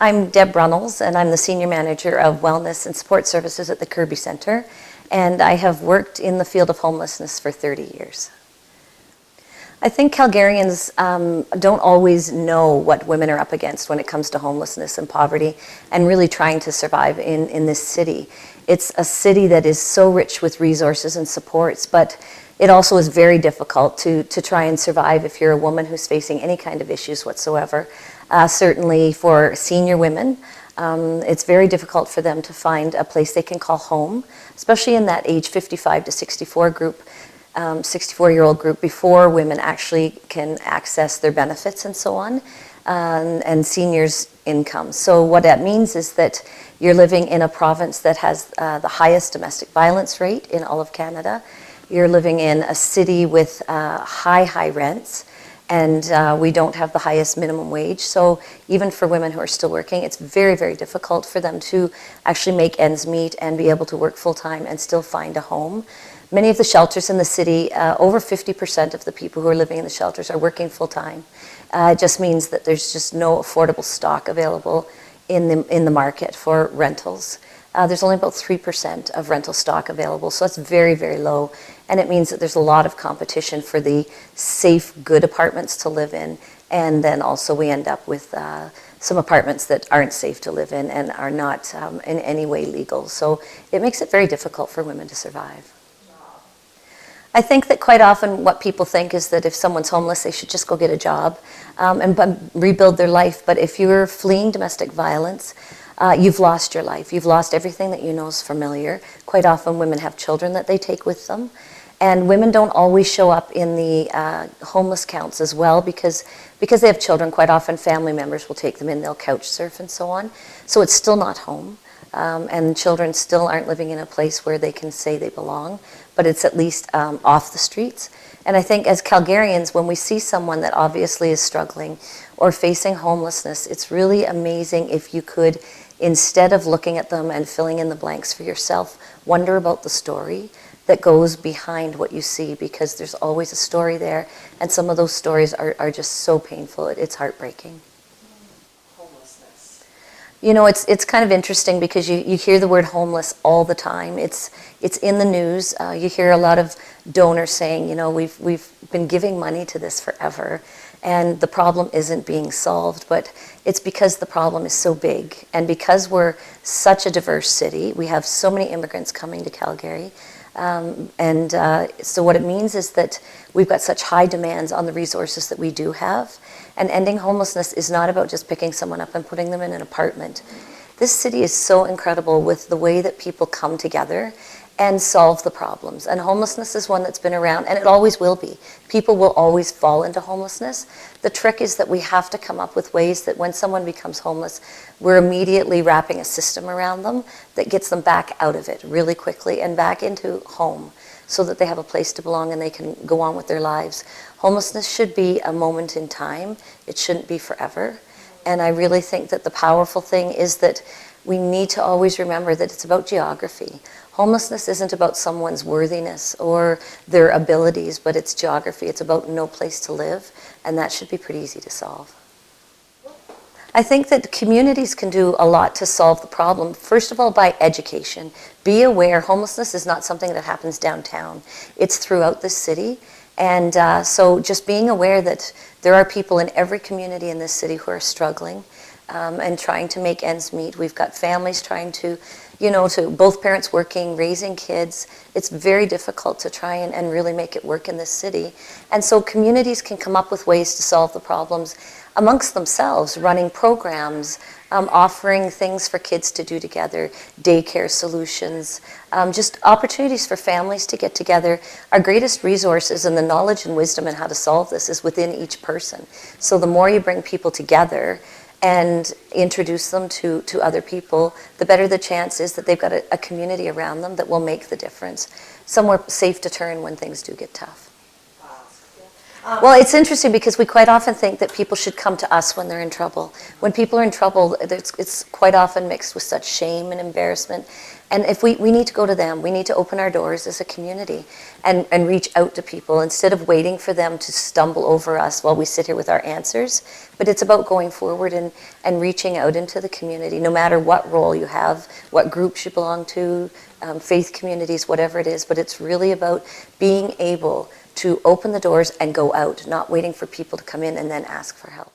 I'm Deb Runnalls, and I'm the Senior Manager of Wellness and Support Services at the Kerby Centre, and I have worked in the field of homelessness for 30 years. I think Calgarians don't always know what women are up against when it comes to homelessness and poverty and really trying to survive in this city. It's a city that is so rich with resources and supports, but it also is very difficult to try and survive if you're a woman who's facing any kind of issues whatsoever. Certainly for senior women, it's very difficult for them to find a place they can call home, especially in that age 55 to 64 group. 64-year-old group before women actually can access their benefits and so on, and seniors' income. So what that means is that you're living in a province that has the highest domestic violence rate in all of Canada. You're living in a city with high rents, and we don't have the highest minimum wage. So even for women who are still working, it's very, very difficult for them to actually make ends meet and be able to work full-time and still find a home. Many of the shelters in the city, over 50% of the people who are living in the shelters are working full-time. It just means that there's just no affordable stock available in the market for rentals. There's only about 3% of rental stock available, so that's very, very low. And it means that there's a lot of competition for the safe, good apartments to live in. And then also we end up with some apartments that aren't safe to live in and are not in any way legal. So it makes it very difficult for women to survive. I think that quite often what people think is that if someone's homeless, they should just go get a job and rebuild their life. But if you're fleeing domestic violence, you've lost your life. You've lost everything that you know is familiar. Quite often women have children that they take with them. And women don't always show up in the homeless counts as well because they have children. Quite often family members will take them in, they'll couch surf and so on. So it's still not home. And children still aren't living in a place where they can say they belong, but it's at least off the streets. And I think as Calgarians, when we see someone that obviously is struggling or facing homelessness, it's really amazing if you could, instead of looking at them and filling in the blanks for yourself, wonder about the story that goes behind what you see, because there's always a story there, and some of those stories are just so painful, it's heartbreaking. You know, it's kind of interesting because you hear the word homeless all the time. It's in the news. You hear a lot of donors saying, you know, we've been giving money to this forever, and the problem isn't being solved. But it's because the problem is so big, and because we're such a diverse city, we have so many immigrants coming to Calgary. So what it means is that we've got such high demands on the resources that we do have. And ending homelessness is not about just picking someone up and putting them in an apartment. This city is so incredible with the way that people come together and solve the problems. And homelessness is one that's been around, and it always will be. People will always fall into homelessness. The trick is that we have to come up with ways that when someone becomes homeless, we're immediately wrapping a system around them that gets them back out of it really quickly and back into home, so that they have a place to belong and they can go on with their lives. Homelessness should be a moment in time. It shouldn't be forever. And I really think that the powerful thing is that we need to always remember that it's about geography. Homelessness isn't about someone's worthiness or their abilities, but it's geography. It's about no place to live, and that should be pretty easy to solve. I think that communities can do a lot to solve the problem. First of all, by education. Be aware homelessness is not something that happens downtown. It's throughout the city. And so just being aware that there are people in every community in this city who are struggling and trying to make ends meet. We've got families trying to both parents working, raising kids. It's very difficult to try and really make it work in this city. And so communities can come up with ways to solve the problems amongst themselves, running programs, offering things for kids to do together, daycare solutions, just opportunities for families to get together. Our greatest resources and the knowledge and wisdom in how to solve this is within each person. So the more you bring people together and introduce them to other people, the better the chance is that they've got a community around them that will make the difference. Somewhere safe to turn when things do get tough. Well, it's interesting because we quite often think that people should come to us when they're in trouble. When people are in trouble, it's quite often mixed with such shame and embarrassment. And if we need to go to them, we need to open our doors as a community and reach out to people instead of waiting for them to stumble over us while we sit here with our answers. But it's about going forward and reaching out into the community, no matter what role you have, what groups you belong to, faith communities, whatever it is. But it's really about being able to open the doors and go out, not waiting for people to come in and then ask for help.